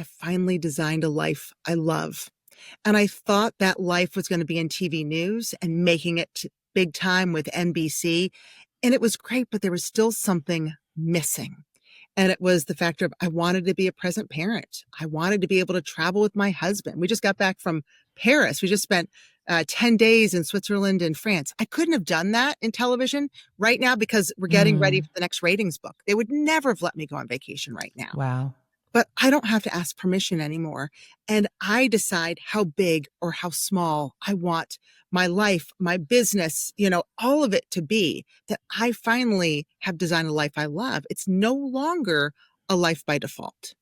I finally designed a life I love. And I thought that life was going to be in TV news and making it big time with NBC. And it was great, but there was still something missing. And it was the factor of I wanted to be a present parent. I wanted to be able to travel with my husband. We just got back from Paris. We just spent 10 days in Switzerland and France. I couldn't have done that in television right now because we're getting ready for the next ratings book. They would never have let me go on vacation right now. Wow. But I don't have to ask permission anymore. And I decide how big or how small I want my life, my business, all of it to be, that I finally have designed a life I love. It's no longer a life by default.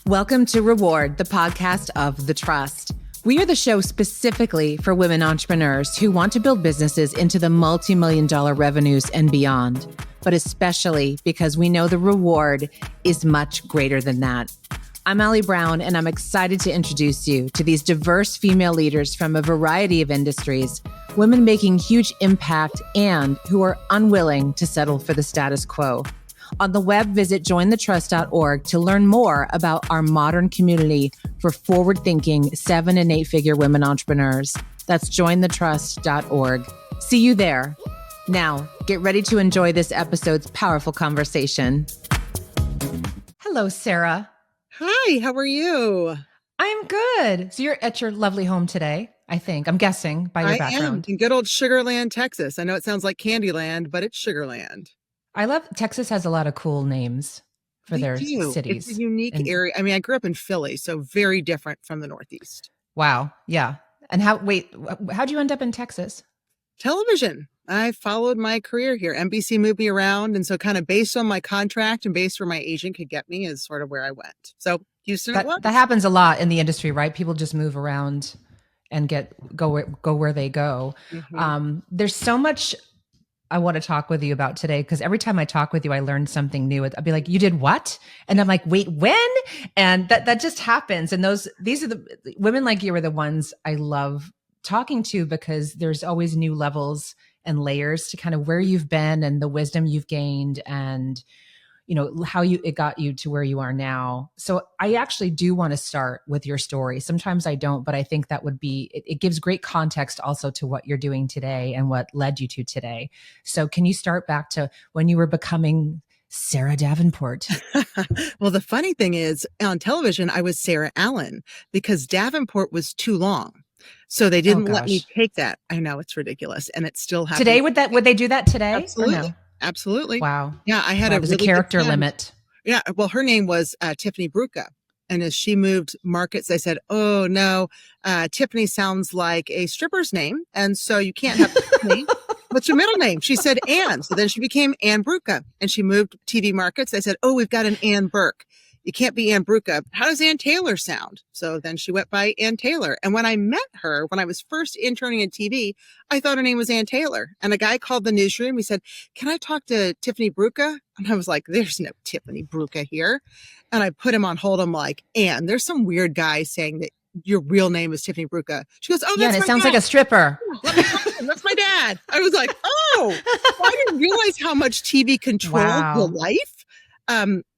Welcome to Reward, the podcast of The Trust. We are the show specifically for women entrepreneurs who want to build businesses into the multi-million-dollar revenues and beyond, but especially because we know the reward is much greater than that. I'm Allie Brown, and I'm excited to introduce you to these diverse female leaders from a variety of industries, women making huge impact and who are unwilling to settle for the status quo. On the web, visit jointhetrust.org to learn more about our modern community for forward-thinking 7- and 8-figure women entrepreneurs. That's jointhetrust.org. See you there. Now, get ready to enjoy this episode's powerful conversation. Hello, Sara. Hi, how are you? I'm good. So you're at your lovely home today, I think. I'm guessing by your background. I am in good old Sugarland, Texas. I know it sounds like Candyland, but it's Sugarland. I love Texas has a lot of cool names for their cities. It's a unique area. I mean, I grew up in Philly, so very different from the Northeast. Wow. Yeah. And how'd you end up in Texas? Television. I followed my career here. NBC moved me around. And so kind of based on my contract and based where my agent could get me is sort of where I went. So Houston, that happens a lot in the industry, right? People just move around and go where they go. Mm-hmm. There's so much I want to talk with you about today, because every time I talk with you, I learn something new. I'll be like, you did what? And I'm like, wait, when? And that just happens. And these are the women like you are the ones I love talking to, because there's always new levels and layers to kind of where you've been and the wisdom you've gained and, how it got you to where you are now. So I actually do want to start with your story. Sometimes I don't, but I think that would be, it gives great context also to what you're doing today and what led you to today. So can you start back to when you were becoming Sara Davenport? Well, the funny thing is on television, I was Sarah Allen because Davenport was too long. So they didn't let me take that. I know, it's ridiculous. And it still happens. Today, would they do that today? Absolutely. Or no? Absolutely. Wow. Yeah, I had there's a character limit. Yeah. Well, her name was Tiffany Bruca. And as she moved markets, they said, oh, no, Tiffany sounds like a stripper's name. And so you can't have Tiffany. What's your middle name? She said Ann. So then she became Ann Bruca. And she moved TV markets. They said, oh, we've got an Ann Burke. You can't be Ann Bruca. How does Ann Taylor sound? So then she went by Ann Taylor. And when I met her, when I was first interning in TV, I thought her name was Ann Taylor. And a guy called the newsroom. He said, can I talk to Tiffany Bruca? And I was like, there's no Tiffany Bruca here. And I put him on hold. I'm like, Ann, there's some weird guy saying that your real name is Tiffany Bruca. She goes, oh, that's and it my sounds dad. like a stripper. Let me talk to him. That's my dad. I was like, oh, I didn't realize how much TV controlled the life.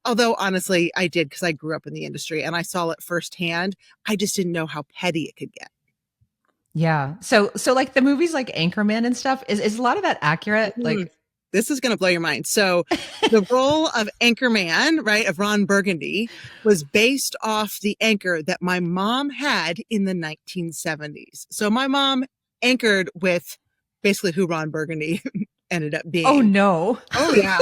Although honestly, I did, because I grew up in the industry and I saw it firsthand. I just didn't know how petty it could get. Yeah. So like the movies like Anchorman and stuff, is a lot of that accurate? Like, this is going to blow your mind. So the role of Anchorman, right, of Ron Burgundy was based off the anchor that my mom had in the 1970s. So my mom anchored with basically who Ron Burgundy ended up being. Oh, no. Oh, yeah.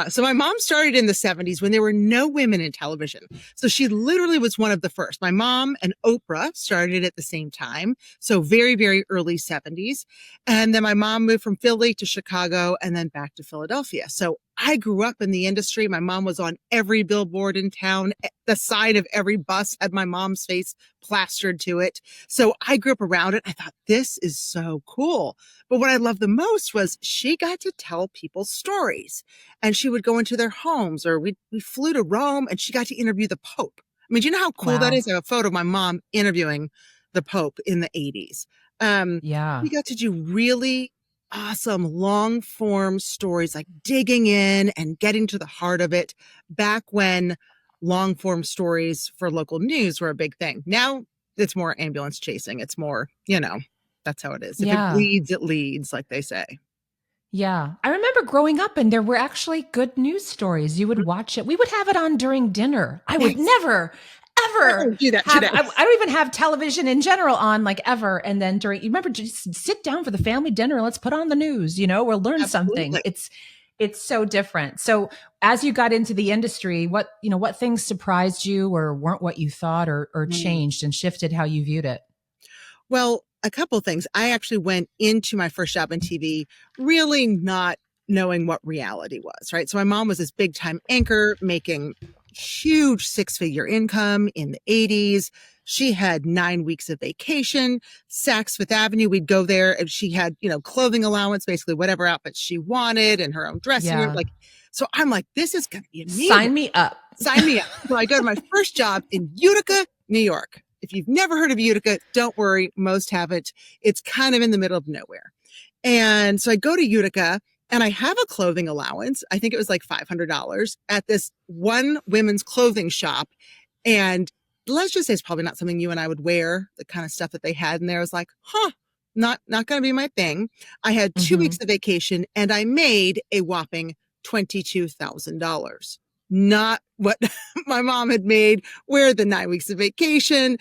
So my mom started in the 70s when there were no women in television. So she literally was one of the first. My mom and Oprah started at the same time. So very, very early 70s. And then my mom moved from Philly to Chicago and then back to Philadelphia. So I grew up in the industry. My mom was on every billboard in town. The side of every bus had my mom's face plastered to it. So I grew up around it. I thought, this is so cool. But what I loved the most was she got to tell people stories, and she would go into their homes, or we flew to Rome and she got to interview the Pope. I mean, do you know how cool that is? I have a photo of my mom interviewing the Pope in the 80s. Yeah. We got to do really awesome long form stories, like digging in and getting to the heart of it back when long form stories for local news were a big thing. Now it's more ambulance chasing. It's more, that's how it is. If it Yeah. bleeds, it leads, like they say. Yeah. I remember growing up and there were actually good news stories. You would watch it. We would have it on during dinner. I would Yes. never, I ever don't do that have, today. I don't even have television in general on like ever. And then you remember, just sit down for the family dinner and let's put on the news, we'll learn something. Absolutely. It's so different. So as you got into the industry, what things surprised you or weren't what you thought or changed and shifted how you viewed it? Well, a couple of things. I actually went into my first job in TV really not knowing what reality was, right? So my mom was this big time anchor making huge 6-figure income in the 80s. She had 9 weeks of vacation, Saks Fifth Avenue. We'd go there and she had, clothing allowance, basically whatever outfit she wanted and her own dressing room. So I'm like, this is going to be amazing. Sign me up. Sign me up. So I go to my first job in Utica, New York. If you've never heard of Utica, don't worry. Most haven't. It's kind of in the middle of nowhere. And so I go to Utica and I have a clothing allowance. I think it was like $500 at this one women's clothing shop. And let's just say it's probably not something you and I would wear, the kind of stuff that they had in there. I was like, not going to be my thing. I had 2 weeks of vacation and I made a whopping $22,000. Not what my mom had made, where the 9 weeks of vacation.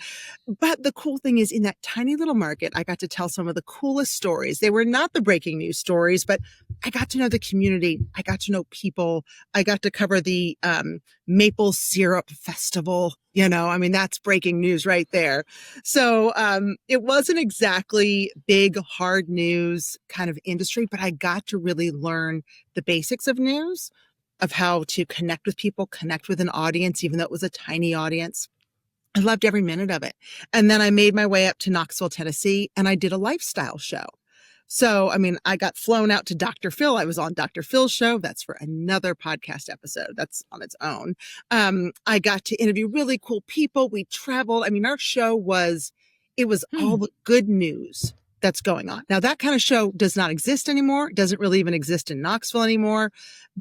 But the cool thing is in that tiny little market, I got to tell some of the coolest stories. They were not the breaking news stories, but I got to know the community. I got to know people. I got to cover the maple syrup festival. That's breaking news right there. So it wasn't exactly big, hard news kind of industry, but I got to really learn the basics of news, of how to connect with people, connect with an audience, even though it was a tiny audience. I loved every minute of it. And then I made my way up to Knoxville, Tennessee, and I did a lifestyle show. So, I got flown out to Dr. Phil. I was on Dr. Phil's show. That's for another podcast episode. That's on its own. I got to interview really cool people. We traveled. Our show was all the good news that's going on. Now that kind of show does not exist anymore. It doesn't really even exist in Knoxville anymore.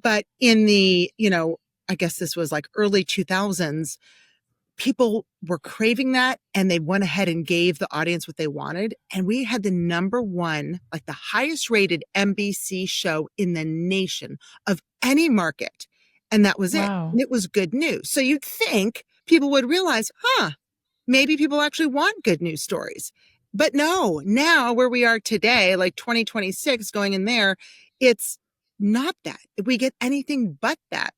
But in the, I guess this was like early 2000s, people were craving that and they went ahead and gave the audience what they wanted. And we had the number one, like the highest rated NBC show in the nation of any market. And that was it. And it was good news. So you'd think people would realize, maybe people actually want good news stories. But no, now where we are today, like 2026 going in there, it's not that. We get anything but that.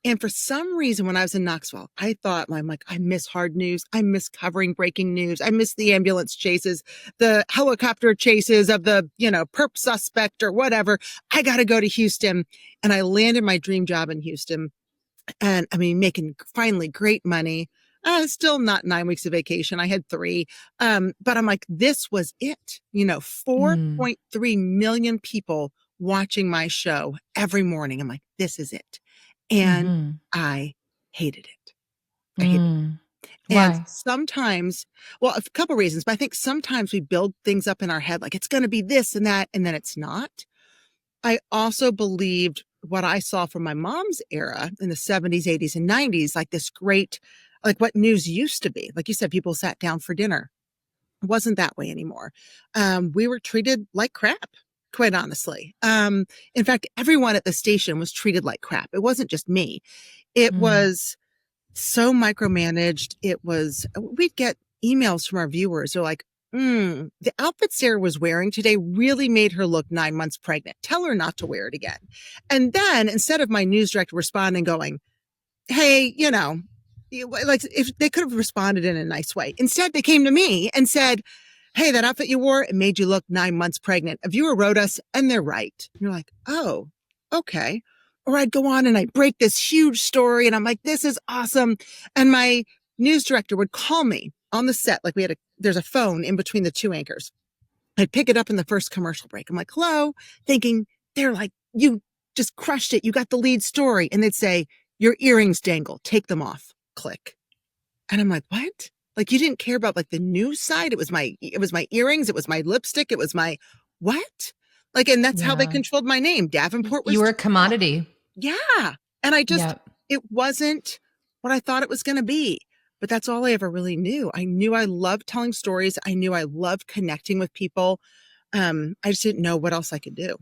And for some reason, when I was in Knoxville, I thought, I'm like, I miss hard news. I miss covering breaking news. I miss the ambulance chases, the helicopter chases of the, perp suspect or whatever. I got to go to Houston. And I landed my dream job in Houston. And making finally great money. Still not 9 weeks of vacation. I had 3. But I'm like, this was it. 4.3 million people watching my show every morning. I'm like, this is it. And I hated it. I hated it. Why? And sometimes, a couple reasons, but I think sometimes we build things up in our head, like it's going to be this and that, and then it's not. I also believed what I saw from my mom's era in the 70s, 80s, and 90s, like this great, like what news used to be. Like you said, people sat down for dinner. It wasn't that way anymore. We were treated like crap, quite honestly. In fact, everyone at the station was treated like crap. It wasn't just me. It was so micromanaged. We'd get emails from our viewers. They're like, the outfit Sarah was wearing today really made her look 9 months pregnant. Tell her not to wear it again. And then instead of my news director responding going, hey, like if they could have responded in a nice way. Instead, they came to me and said, hey, that outfit you wore, it made you look 9 months pregnant. A viewer wrote us and they're right. And you're like, oh, okay. Or I'd go on and I'd break this huge story and I'm like, this is awesome. And my news director would call me on the set. Like there's a phone in between the two anchors. I'd pick it up in the first commercial break. I'm like, hello, thinking they're like, you just crushed it. You got the lead story. And they'd say, your earrings dangle, take them off, click. And I'm like, what? Like you didn't care about like the news side. It was my earrings. It was my lipstick. It was my what? Like, and that's how they controlled my name. Davenport was. You were a commodity. Yeah. And I just, it wasn't what I thought it was going to be. But that's all I ever really knew. I knew I loved telling stories. I knew I loved connecting with people. I just didn't know what else I could do.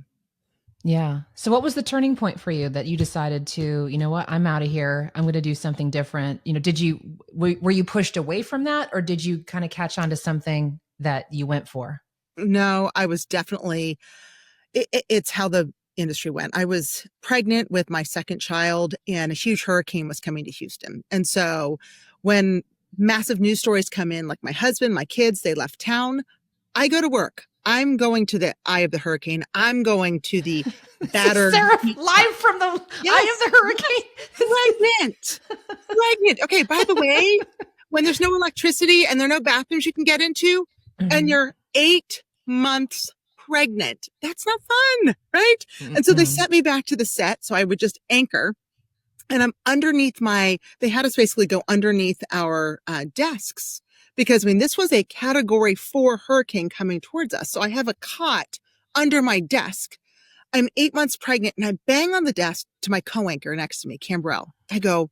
Yeah. So what was the turning point for you that you decided to, you know what, I'm out of here. I'm going to do something different. You know, were you pushed away from that, or did you kind of catch on to something that you went for? No, I was definitely, it's how the industry went. I was pregnant with my second child and a huge hurricane was coming to Houston. And so when massive news stories come in, like my husband, my kids, they left town, I go to work. I'm going to the eye of the hurricane. I'm going to the battered. Sarah, live from the eye of the hurricane. Pregnant. Okay, by the way, when there's no electricity and there are no bathrooms you can get into, and you're 8 months pregnant, that's not fun, right? And so they sent me back to the set so I would just anchor. And I'm underneath they had us basically go underneath our desks because, I mean, this was a category 4 hurricane coming towards us. So I have a cot under my desk. I'm 8 months pregnant and I bang on the desk to my co-anchor next to me, Cambrell. I go,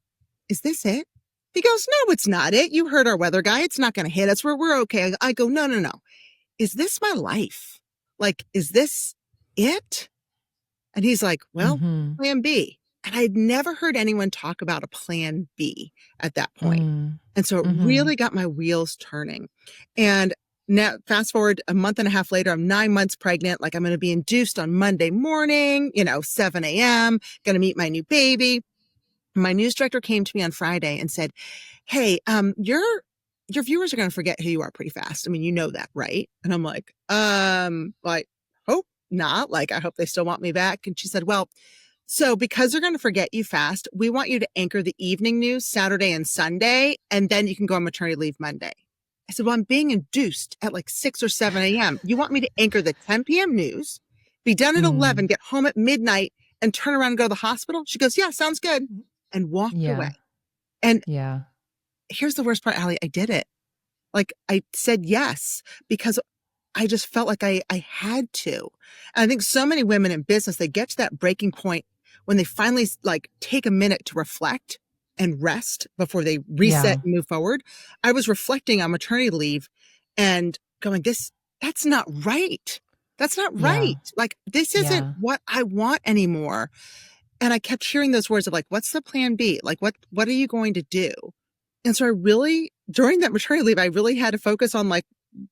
is this it? He goes, no, it's not it. You heard our weather guy. It's not going to hit us. We're okay. I go, no. Is this my life? Like, is this it? And he's like, well, plan B. And I'd never heard anyone talk about a plan B at that point. And so it really got my wheels turning. And now fast forward a month and a half later, I'm 9 months pregnant. Like, I'm going to be induced on Monday morning, 7 a.m., going to meet my new baby. My news director came to me on Friday and said, hey, your viewers are going to forget who you are pretty fast. I mean, you know that, right? And I'm like, I hope not. Like, I hope they still want me back. And she said, well, so because they're going to forget you fast, we want you to anchor the evening news Saturday and Sunday, and then you can go on maternity leave Monday. I said, well, I'm being induced at like 6 or 7 a.m. You want me to anchor the 10 p.m. news, be done at 11, get home at midnight, and turn around and go to the hospital? She goes, yeah, sounds good. And walked away. And here's the worst part, Allie, I did it. Like, I said yes, because I just felt like I had to. And I think so many women in business, they get to that breaking point when they finally like take a minute to reflect and rest before they reset and move forward. I was reflecting on maternity leave and going, that's not right. That's not right. Like, this isn't what I want anymore. And I kept hearing those words of like, what's the plan B? Like, what are you going to do? And so during that maternity leave, I really had to focus on like,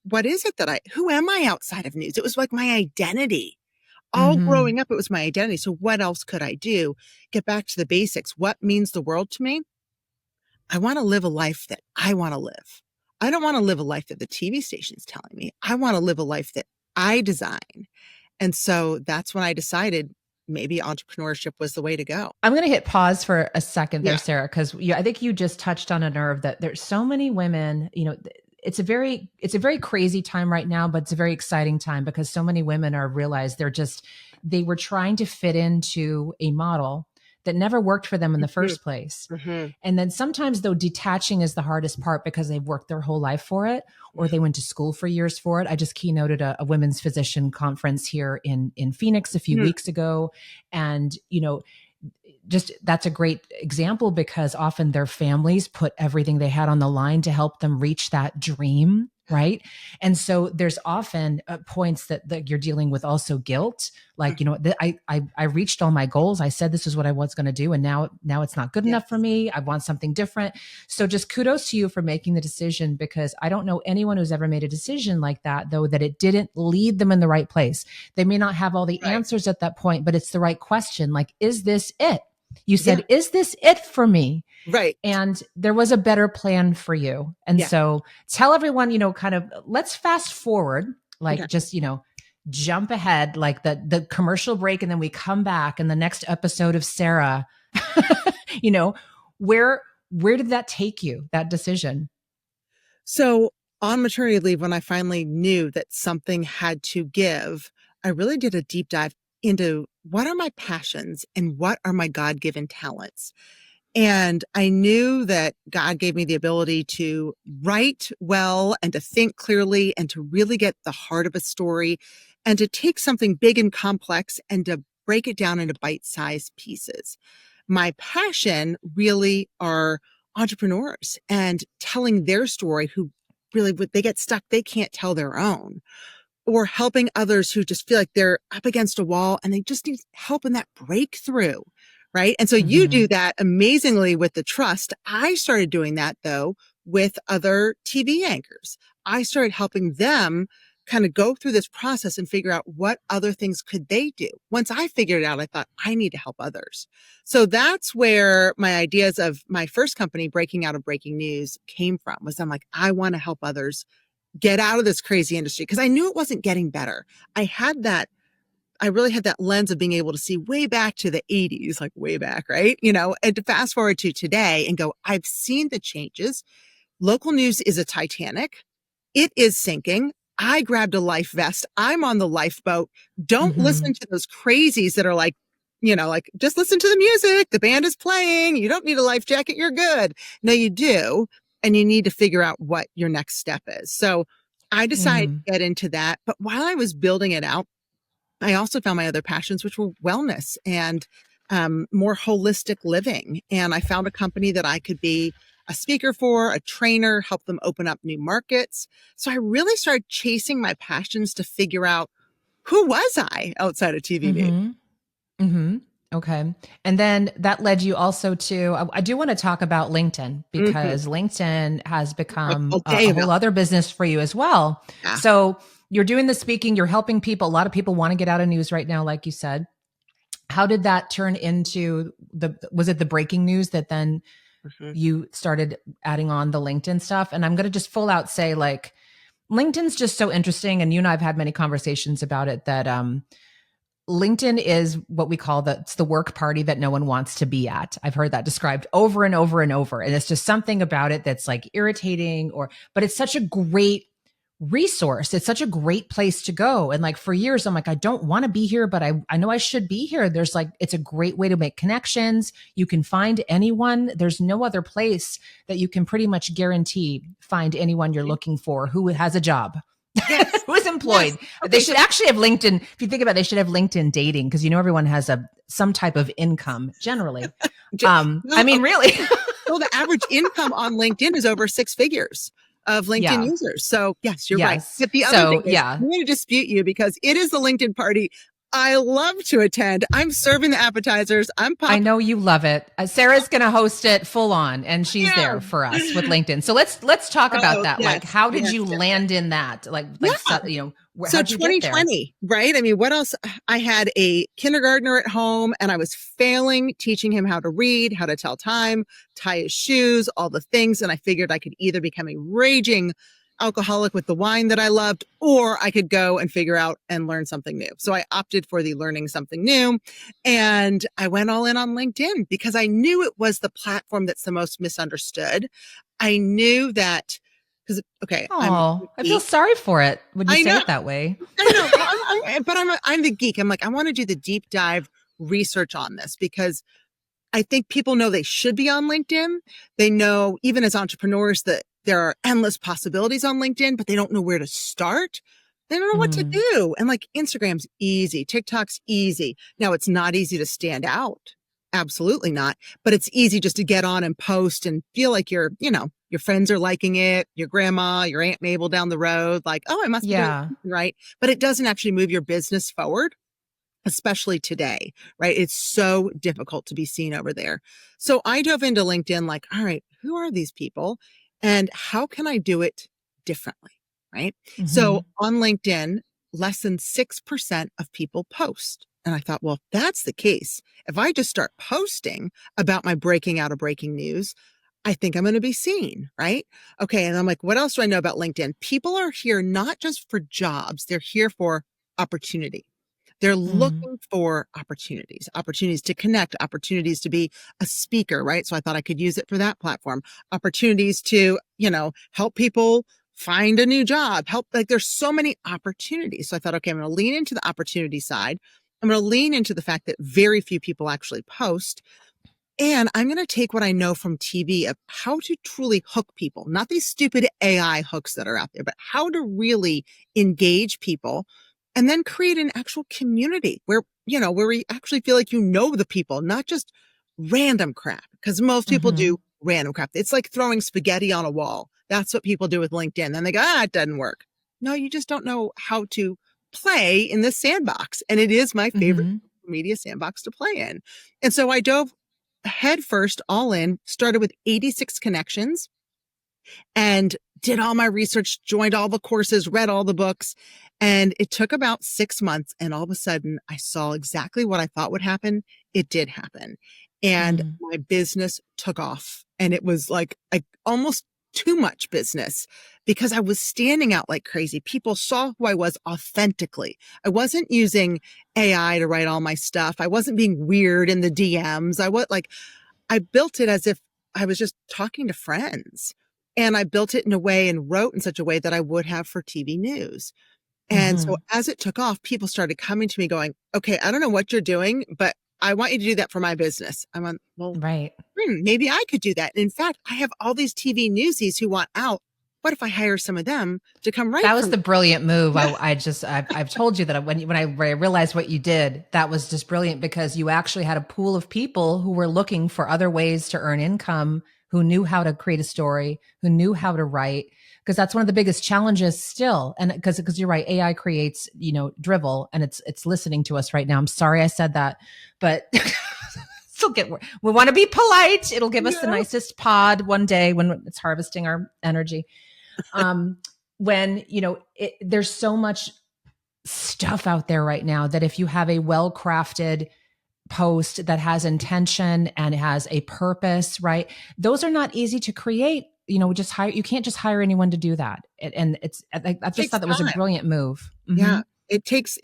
what is it who am I outside of news? It was like my identity. All growing up, it was my identity. So what else could I do? Get back to the basics. What means the world to me? I want to live a life that I want to live. I don't want to live a life that the TV station is telling me. I want to live a life that I design. And so that's when I decided maybe entrepreneurship was the way to go. I'm going to hit pause for a second there, Sarah, because I think you just touched on a nerve that there's so many women, it's a very crazy time right now, but it's a very exciting time because so many women realize they were trying to fit into a model that never worked for them in the first place. And then sometimes though, detaching is the hardest part because they've worked their whole life for it, or they went to school for years for it. I just keynoted a women's physician conference here in Phoenix a few weeks ago. And, just that's a great example because often their families put everything they had on the line to help them reach that dream. Right. And so there's often points that you're dealing with also guilt. Like, I reached all my goals. I said, this is what I was going to do. And now it's not good enough for me. I want something different. So just kudos to you for making the decision, because I don't know anyone who's ever made a decision like that, though, that it didn't lead them in the right place. They may not have all the answers at that point, but it's the right question. Like, is this it? You said, is this it for me? Right. And there was a better plan for you. And so tell everyone, kind of, let's fast forward, like just, jump ahead, like the commercial break. And then we come back in the next episode of Sarah, where did that take you, that decision? So on maternity leave, when I finally knew that something had to give, I really did a deep dive into what are my passions and what are my God-given talents. And I knew that God gave me the ability to write well and to think clearly and to really get the heart of a story and to take something big and complex and to break it down into bite-sized pieces. My passion really are entrepreneurs and telling their story who really, they get stuck, they can't tell their own, or helping others who just feel like they're up against a wall and they just need help in that breakthrough. Right. And so you do that amazingly with the trust. I started doing that though with other TV anchors. I started helping them kind of go through this process and figure out what other things could they do. Once I figured it out, I thought I need to help others. So that's where my ideas of my first company, Breaking Out of Breaking News, came from. Was I'm like, I want to help others get out of this crazy industry because I knew it wasn't getting better. I really had that lens of being able to see way back to the 80s, like way back, right? And to fast forward to today and go, I've seen the changes. Local news is a Titanic. It is sinking. I grabbed a life vest. I'm on the lifeboat. Don't listen to those crazies that are like, just listen to the music. The band is playing. You don't need a life jacket. You're good. No, you do. And you need to figure out what your next step is. So I decided to get into that. But while I was building it out, I also found my other passions, which were wellness and more holistic living. And I found a company that I could be a speaker for, a trainer, help them open up new markets. So I really started chasing my passions to figure out who was I outside of TV. Okay. And then that led you also to, I do want to talk about LinkedIn because LinkedIn has become a whole other business for you as well. Yeah. So you're doing the speaking, you're helping people. A lot of people want to get out of news right now, like you said. How did that turn into was it the breaking news that then you started adding on the LinkedIn stuff? And I'm going to just full out say like, LinkedIn's just so interesting. And you and I have had many conversations about it that, LinkedIn is what we call it's the work party that no one wants to be at. I've heard that described over and over and over. And it's just something about it that's like irritating but it's such a great resource. It's such a great place to go. And like for years, I'm like, I don't want to be here, but I know I should be here. There's like, it's a great way to make connections. You can find anyone. There's no other place that you can pretty much guarantee find anyone you're looking for who has a job. Yes. Who is employed. Yes. They should actually have LinkedIn. If you think about it, they should have LinkedIn dating because everyone has some type of income generally. I mean, really. Well, the average income on LinkedIn is over 6 figures of LinkedIn users. So yes, you're right. But the other thing is, I'm going to dispute you because it is the LinkedIn party I love to attend. I'm serving the appetizers. I know you love it. Sarah's going to host it full on, and she's there for us with LinkedIn. So let's talk about that. Yes, like, how did you land in that? So 2020, right? I mean, what else? I had a kindergartner at home, and I was failing teaching him how to read, how to tell time, tie his shoes, all the things. And I figured I could either become a raging alcoholic with the wine that I loved, or I could go and figure out and learn something new. So I opted for the learning something new. And I went all in on LinkedIn because I knew it was the platform that's the most misunderstood. I knew that I feel sorry for it when you say it that way. I know, but I'm the geek. I'm like, I want to do the deep dive research on this because I think people know they should be on LinkedIn. They know, even as entrepreneurs, that there are endless possibilities on LinkedIn, but they don't know where to start. They don't know what to do. And like Instagram's easy. TikTok's easy. Now it's not easy to stand out. Absolutely not. But it's easy just to get on and post and feel like your friends are liking it. Your grandma, your Aunt Mabel down the road, like, oh, I must be doing something right. But it doesn't actually move your business forward, especially today, right? It's so difficult to be seen over there. So I dove into LinkedIn like, all right, who are these people? And how can I do it differently, right? So on LinkedIn, less than 6% of people post. And I thought, well, if that's the case, if I just start posting about my breaking out of breaking news, I think I'm going to be seen, right? Okay. And I'm like, what else do I know about LinkedIn? People are here not just for jobs. They're here for opportunity. They're looking for opportunities to connect, opportunities to be a speaker, right? So I thought I could use it for that platform, opportunities to, help people find a new job, there's so many opportunities. So I thought, okay, I'm going to lean into the opportunity side. I'm going to lean into the fact that very few people actually post. And I'm going to take what I know from TV of how to truly hook people, not these stupid AI hooks that are out there, but how to really engage people. And then create an actual community where we actually feel like the people, not just random crap. Because most people do random crap. It's like throwing spaghetti on a wall. That's what people do with LinkedIn. Then they go, it doesn't work. No, you just don't know how to play in this sandbox. And it is my favorite media sandbox to play in. And so I dove head first, all in, started with 86 connections and did all my research, joined all the courses, read all the books. And it took about 6 months. And all of a sudden I saw exactly what I thought would happen. It did happen. And my business took off. And it was like almost too much business because I was standing out like crazy. People saw who I was authentically. I wasn't using AI to write all my stuff. I wasn't being weird in the DMs. I built it as if I was just talking to friends. And I built it in a way and wrote in such a way that I would have for TV news. And so as it took off, people started coming to me going, okay, I don't know what you're doing, but I want you to do that for my business. I'm on, well, right. Maybe I could do that. And in fact, I have all these TV newsies who want out. What if I hire some of them to come write? That was the brilliant move. I've told you that when I realized what you did, that was just brilliant because you actually had a pool of people who were looking for other ways to earn income, who knew how to create a story, who knew how to write. Because that's one of the biggest challenges still. And because you're right, AI creates, drivel and it's listening to us right now. I'm sorry I said that, but we want to be polite. It'll give us the nicest pod one day when it's harvesting our energy. When, there's so much stuff out there right now that if you have a well-crafted post that has intention and has a purpose, right? Those are not easy to create. You can't just hire anyone to do that. And I just thought that was a brilliant move. Yeah. It takes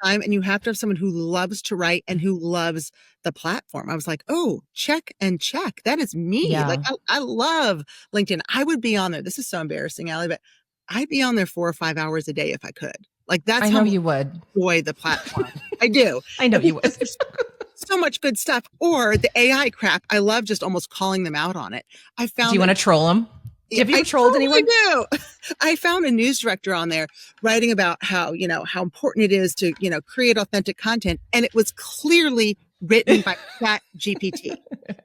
time, and you have to have someone who loves to write and who loves the platform. I was like, oh, check and check. That is me. Yeah. Like I love LinkedIn. I would be on there. This is so embarrassing, Allie, but I'd be on there 4 or 5 hours a day if I could. Like that's how you would enjoy the platform. I do. I know you would. So much good stuff. Or the AI crap. I love just almost calling them out on it. Do you want to troll them? Have you trolled anyone? I do. I found a news director on there writing about how important it is to, create authentic content. And it was clearly written by Chat GPT.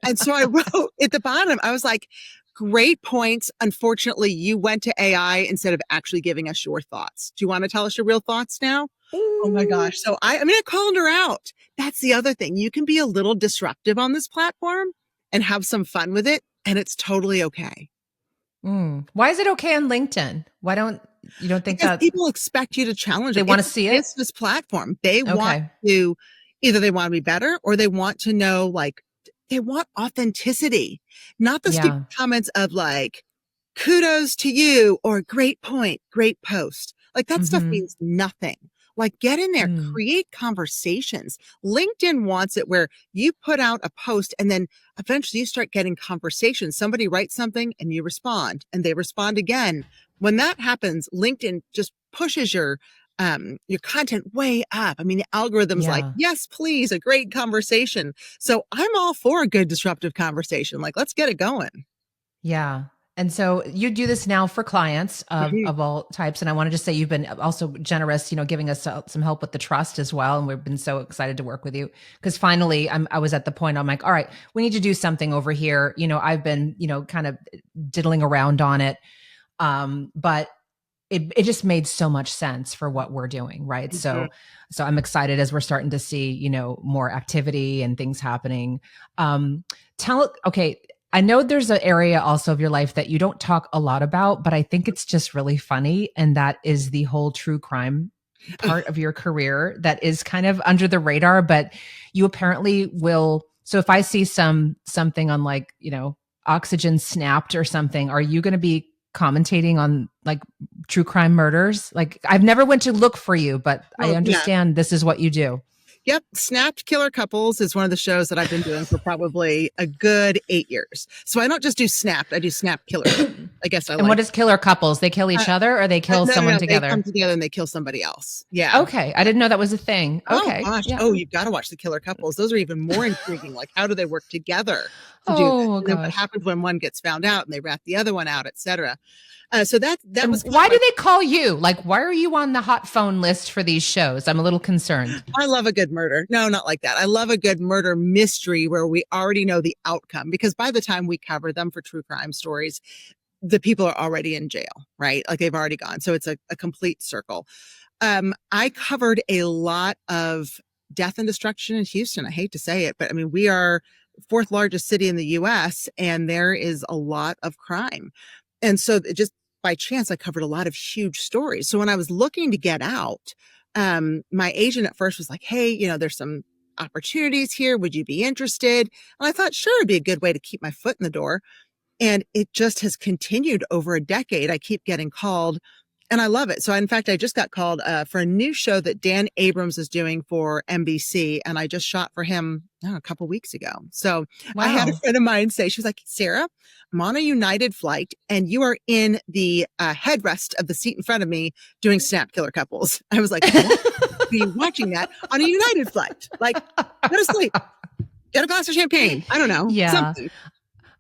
And so I wrote at the bottom, I was like, great points. Unfortunately, you went to AI instead of actually giving us your thoughts. Do you want to tell us your real thoughts now? Ooh. Oh my gosh. So I called her out. That's the other thing. You can be a little disruptive on this platform and have some fun with it. And it's totally okay. Why is it okay on LinkedIn? Why don't you think that people expect you to challenge they want to see it? It's this platform. They want to either they want to be better or they want to know, they want authenticity, not the stupid comments of kudos to you or great point, great post. That stuff means nothing. Get in there, create conversations. LinkedIn wants it where you put out a post and then eventually you start getting conversations. Somebody writes something and you respond and they respond again. When that happens, LinkedIn just pushes your content way up. The algorithm's like, yes, please, a great conversation. So I'm all for a good disruptive conversation. Let's get it going. Yeah. And so you do this now for clients of all types. And I wanted to say you've been also generous, giving us some help with the trust as well. And we've been so excited to work with you because finally I was at the point I'm like, all right, we need to do something over here. I've been, kind of diddling around on it. But it just made so much sense for what we're doing. Right. So I'm excited as we're starting to see, more activity and things happening. I know there's an area also of your life that you don't talk a lot about, but I think it's just really funny. And that is the whole true crime part of your career that is kind of under the radar, but you apparently will. So if I see something on oxygen snapped or something, are you going to be commentating on true crime murders? I've never went to look for you, but I understand this is what you do. Yep. Snapped Killer Couples is one of the shows that I've been doing for probably a good 8 years. So I don't just do Snapped, I do Snapped Killer. I guess I And what like. is killer couples? They kill each other or they kill someone No, they together? come together and they kill somebody else. Yeah. Okay. I didn't know that was a thing. Oh Okay. gosh. Yeah. Oh, you've got to watch the killer couples. Those are even more intriguing. Like, how do they work together to do this? Oh And then what gosh. happens when one gets found out and they rat the other one out, et cetera. So that And was kind why of do they call you? Like, why are you on the hot phone list for these shows? I'm a little concerned. I love a good murder. No, not like that. I love a good murder mystery where we already know the outcome, because by the time we cover them for true crime stories, the people are already in jail, right? Like they've already gone. So it's a complete circle. I covered a lot of death and destruction in Houston. I hate to say it, but I mean, we are fourth largest city in the US and there is a lot of crime. And so it just by chance, I covered a lot of huge stories. So when I was looking to get out, my agent at first was like, hey, there's some opportunities here. Would you be interested? And I thought, sure, it'd be a good way to keep my foot in the door. And it just has continued over a decade. I keep getting called and I love it. So in fact, I just got called for a new show that Dan Abrams is doing for NBC. And I just shot for him a couple weeks ago. So I had a Wow. friend of mine say, she was like, Sarah, I'm on a United flight and you are in the headrest of the seat in front of me doing Snap Killer Couples. I was like, what? Be watching that on a United flight. Like, go to sleep, get a glass of champagne. I don't know. Yeah. Something.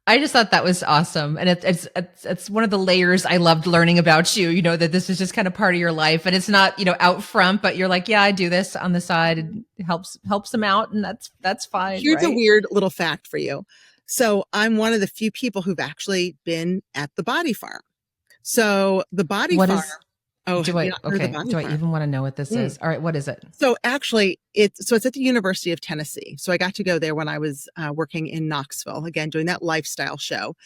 I just thought that was awesome. And it's one of the layers I loved learning about you, that this is just kind of part of your life and it's not, out front, but you're like, yeah, I do this on the side and it helps them out. And that's fine. Here's a right? weird little fact for you. So I'm one of the few people who've actually been at the body farm. So the body farm. Oh, do have I, you not heard of the okay. body Do I farm? even want to know what this is? All right. What is it? So actually it's at the University of Tennessee. So I got to go there when I was working in Knoxville, again, doing that lifestyle show.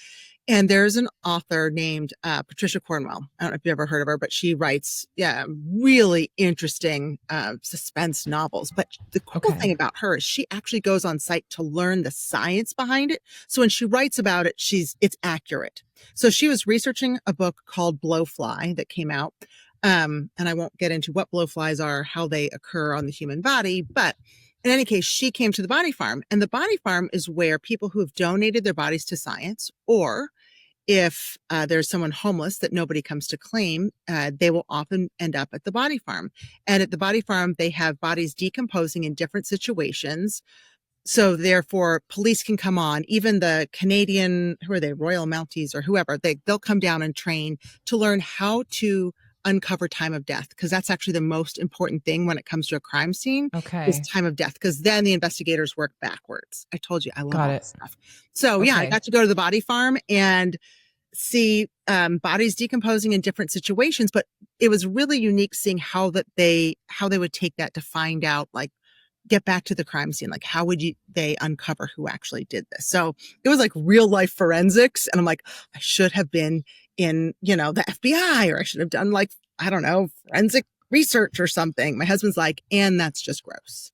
And there's an author named Patricia Cornwell. I don't know if you've ever heard of her, but she writes, really interesting suspense novels. But the cool thing about her is she actually goes on site to learn the science behind it. So when she writes about it, it's accurate. So she was researching a book called Blowfly that came out. And I won't get into what blowflies are, how they occur on the human body, but in any case, she came to the body farm, and the body farm is where people who have donated their bodies to science, or if there's someone homeless that nobody comes to claim, they will often end up at the body farm. And at the body farm, they have bodies decomposing in different situations. So therefore, police can come on, even the Canadian, who are they, Royal Mounties or whoever, they'll come down and train to learn how to uncover time of death, because that's actually the most important thing when it comes to a crime scene is time of death, because then the investigators work backwards. I told you I love all this stuff. So I got to go to the body farm and see bodies decomposing in different situations, but it was really unique seeing how they would take that to find out, like, get back to the crime scene. Like, how would they uncover who actually did this? So it was like real life forensics. And I'm like, I should have been in, the FBI, or I should have done, like, I don't know, forensic research or something. My husband's like, and that's just gross.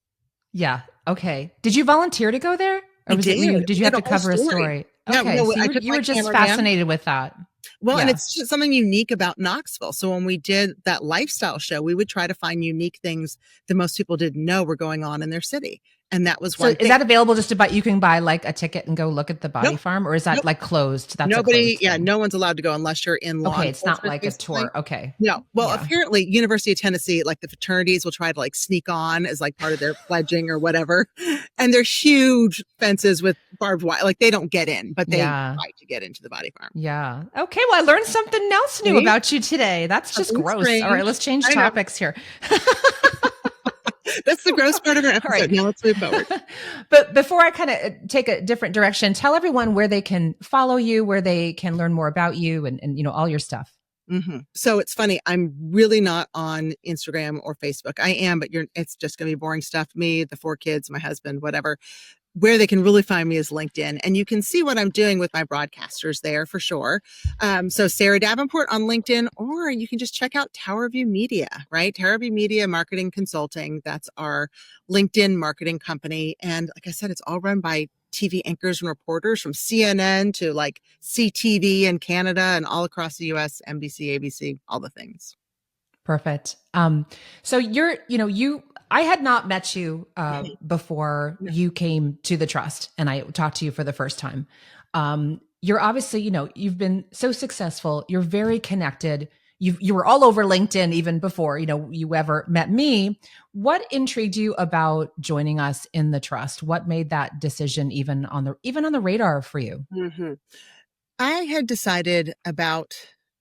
Yeah. Okay. Did you volunteer to go there? Or did you have to cover a story? Okay. No, so you were just fascinated with that. Well, and it's just something unique about Knoxville. So when we did that lifestyle show, we would try to find unique things that most people didn't know were going on in their city. And that was one thing. Is that available just about, you can buy like a ticket and go look at the body farm, or is that like closed? That's nobody, no one's allowed to go unless you're in law. Okay, it's not like a tour. Okay. No. Well, apparently University of Tennessee, like the fraternities will try to like sneak on as like part of their pledging or whatever. And they're huge fences with barbed wire. Like they don't get in, but they try to get into the body farm. Yeah. Okay. Well, I learned something else new about you today. That's just gross. Strange. All right, let's change topics here. That's the gross part of our episode. Right. Now let's move forward. But before I kind of take a different direction, tell everyone where they can follow you, where they can learn more about you and all your stuff. Mm-hmm. So it's funny. I'm really not on Instagram or Facebook. I am, but it's just going to be boring stuff. Me, the 4 kids, my husband, whatever. Where they can really find me is LinkedIn. And you can see what I'm doing with my broadcasters there for sure. So Sara Davenport on LinkedIn, or you can just check out Tower View Media, right? Tower View Media Marketing Consulting. That's our LinkedIn marketing company. And like I said, it's all run by TV anchors and reporters from CNN to like CTV in Canada and all across the US, NBC, ABC, all the things. Perfect. So I had not met you before you came to the Trust and I talked to you for the first time. you're obviously, you've been so successful. You're very connected. You were all over LinkedIn even before, you ever met me. What intrigued you about joining us in the trust? What made that decision even on the radar for you? hmm I had decided about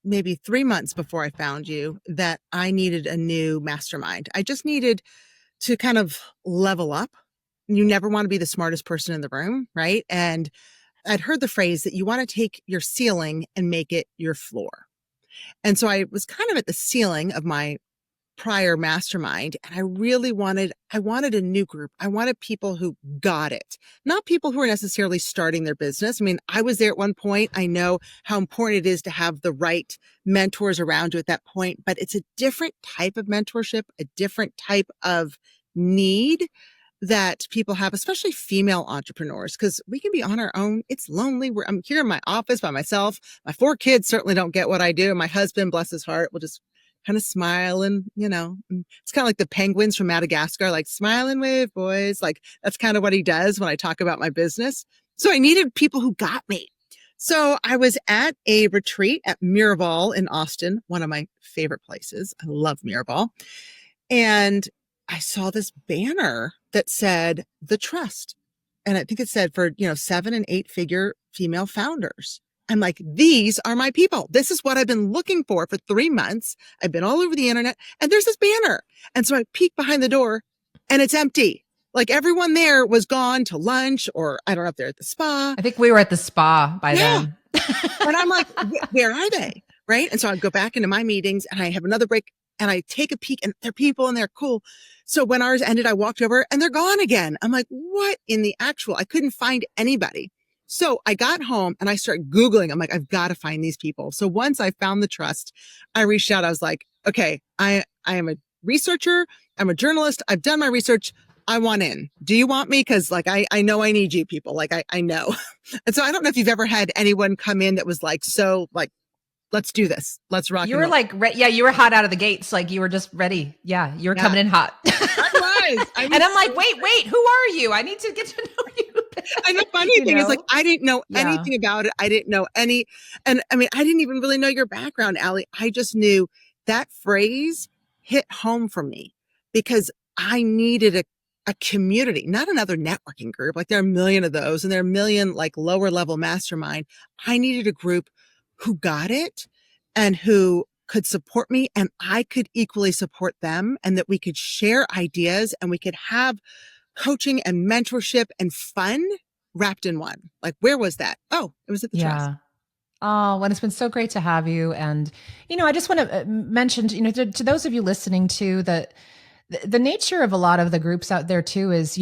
maybe 3 months before I found you that I needed a new mastermind. I just needed to kind of level up. You never want to be the smartest person in the room, right? And I'd heard the phrase that you want to take your ceiling and make it your floor. And so I was kind of at the ceiling of my prior mastermind, and I wanted a new group. I wanted people who got it, not people who are necessarily starting their business. I mean, I was there at one point. I know how important it is to have the right mentors around you at that point, but it's a different type of mentorship, a different type of need that people have, especially female entrepreneurs, because we can be on our own. It's lonely. I'm here in my office by myself. My 4 kids certainly don't get what I do. And my husband, bless his heart, will just kind of smile and it's kind of like the penguins from Madagascar, like smile and wave, boys. Like that's kind of what he does when I talk about my business. So I needed people who got me. So I was at a retreat at Miraval in Austin, one of my favorite places. I love Miraval. And I saw this banner that said the trust. And I think it said for, 7 and 8 figure female founders. I'm like, these are my people. This is what I've been looking for 3 months. I've been all over the internet and there's this banner. And so I peek behind the door and it's empty. Like everyone there was gone to lunch, or I don't know if they're at the spa. I think we were at the spa by then. And I'm like, where are they? Right. And so I go back into my meetings and I have another break and I take a peek and they're people and they're cool. So when ours ended, I walked over and they're gone again. I'm like, what in the actual? I couldn't find anybody. So I got home and I started Googling. I'm like, I've got to find these people. So once I found the trust, I reached out. I was like, okay, I am a researcher. I'm a journalist. I've done my research. I want in. Do you want me? Cause like, I know I need you people. Like I know. And so I don't know if you've ever had anyone come in that was like, so like, let's do this. Let's rock. You were like, you were hot out of the gates. Like you were just ready. Yeah. You were coming in hot. I was. And I'm like, wait, who are you? I need to get to know you. And the funny thing is like, I didn't know anything about it. I didn't know any. And I mean, I didn't even really know your background, Allie. I just knew that phrase hit home for me because I needed a community, not another networking group. Like there are a million of those and there are a million like lower level mastermind. I needed a group who got it and who could support me and I could equally support them, and that we could share ideas and we could have coaching and mentorship and fun wrapped in one. Like, where was that? Oh, it was at the trust. Oh, well, it's been so great to have you. And, I just want to mention, to those of you listening too, that the nature of a lot of the groups out there too is,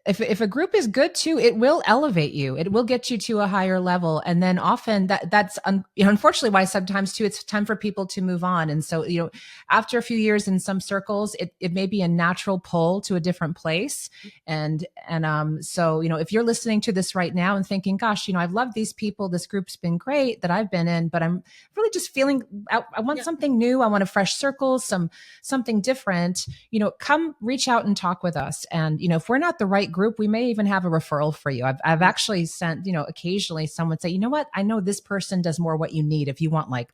if a group is good too, it will elevate you. It will get you to a higher level. And then often that's unfortunately why sometimes too, it's time for people to move on. And so, after a few years in some circles, it may be a natural pull to a different place. And so, if you're listening to this right now and thinking, gosh, I've loved these people, this group's been great that I've been in, but I'm really just feeling, I want something new. I want a fresh circle, something different. Come reach out and talk with us. And, if we're not the right group, we may even have a referral for you. I've actually sent, occasionally someone say, you know what, I know this person does more what you need. If you want like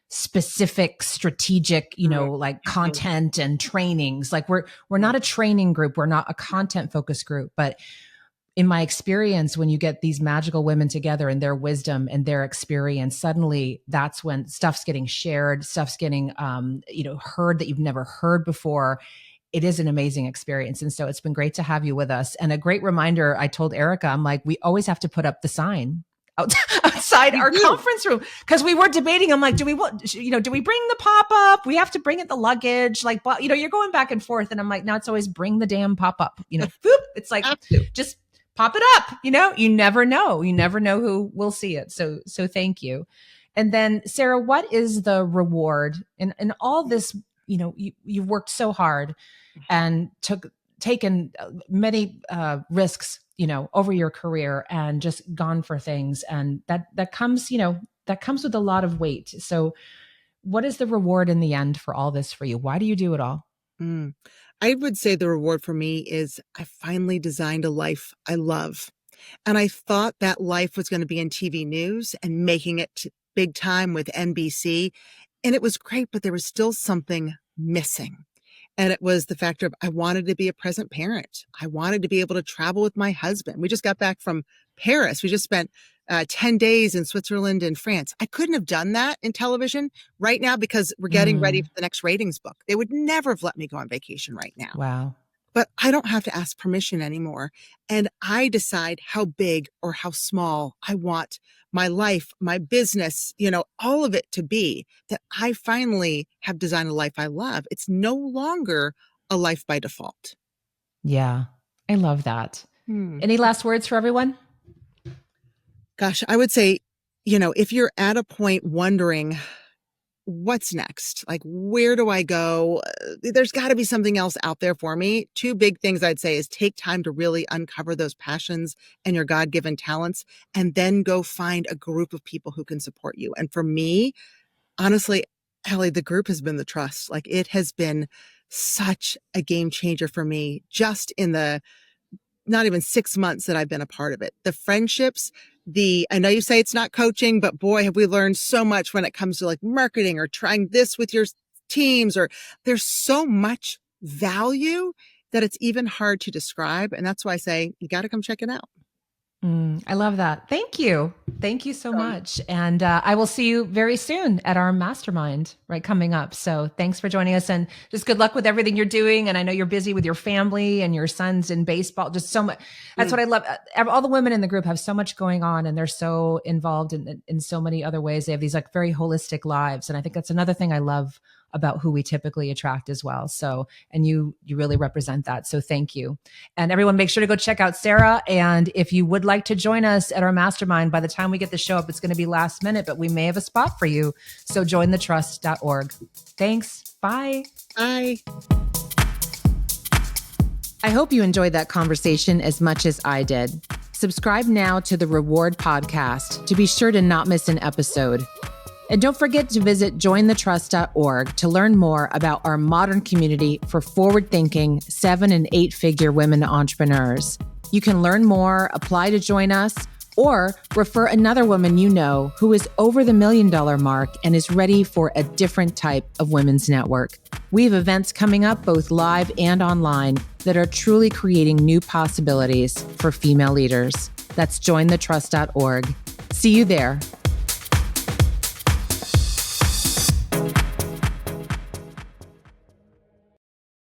specific strategic, like content and trainings, like we're not a training group. We're not a content focused group, but in my experience, when you get these magical women together and their wisdom and their experience, suddenly that's when stuff's getting shared, stuff's getting, heard that you've never heard before. It is an amazing experience. And so it's been great to have you with us. And a great reminder, I told Erica, I'm like, we always have to put up the sign outside our conference room. Cause we were debating. I'm like, do we bring the pop-up? We have to bring it the luggage. Like, you're going back and forth. And I'm like, no, it's always bring the damn pop-up, boop. It's like, just pop it up. You never know. You never know who will see it. So thank you. And then Sara, what is the reward in all this? You've worked so hard and taken many risks, over your career and just gone for things. And that comes with a lot of weight. So what is the reward in the end for all this for you? Why do you do it all? I would say the reward for me is I finally designed a life I love. And I thought that life was going to be in TV news and making it big time with NBC. And it was great, but there was still something missing. And it was the factor of I wanted to be a present parent. I wanted to be able to travel with my husband. We just got back from Paris. We just spent 10 days in Switzerland and France. I couldn't have done that in television right now because we're getting ready for the next ratings book. They would never have let me go on vacation right now. Wow. But I don't have to ask permission anymore. And I decide how big or how small I want my life, my business, all of it to be, that I finally have designed a life I love. It's no longer a life by default. Yeah, I love that. Any last words for everyone? Gosh, I would say, if you're at a point wondering, what's next? Like, where do I go? There's got to be something else out there for me. Two big things I'd say is take time to really uncover those passions and your God-given talents, and then go find a group of people who can support you. And for me, honestly, Allie, the group has been the trust. Like, it has been such a game changer for me just in the not even 6 months that I've been a part of it. The friendships, I know you say it's not coaching, but boy, have we learned so much when it comes to like marketing or trying this with your teams, or there's so much value that it's even hard to describe. And that's why I say, you got to come check it out. I love that. Thank you. Thank you so much. And I will see you very soon at our mastermind, right, coming up. So thanks for joining us, and just good luck with everything you're doing. And I know you're busy with your family and your sons in baseball, just so much. That's what I love. All the women in the group have so much going on, and they're so involved in so many other ways. They have these like very holistic lives. And I think that's another thing I love about who we typically attract as well. So, and you really represent that. So thank you. And everyone, make sure to go check out Sara. And if you would like to join us at our mastermind, by the time we get the show up, it's going to be last minute, but we may have a spot for you. So jointhetrust.org. Thanks. Bye. Bye. I hope you enjoyed that conversation as much as I did. Subscribe now to the Reward Podcast to be sure to not miss an episode. And don't forget to visit jointhetrust.org to learn more about our modern community for forward-thinking 7- and 8-figure women entrepreneurs. You can learn more, apply to join us, or refer another woman you know who is over the $1 million mark and is ready for a different type of women's network. We have events coming up, both live and online, that are truly creating new possibilities for female leaders. That's jointhetrust.org. See you there.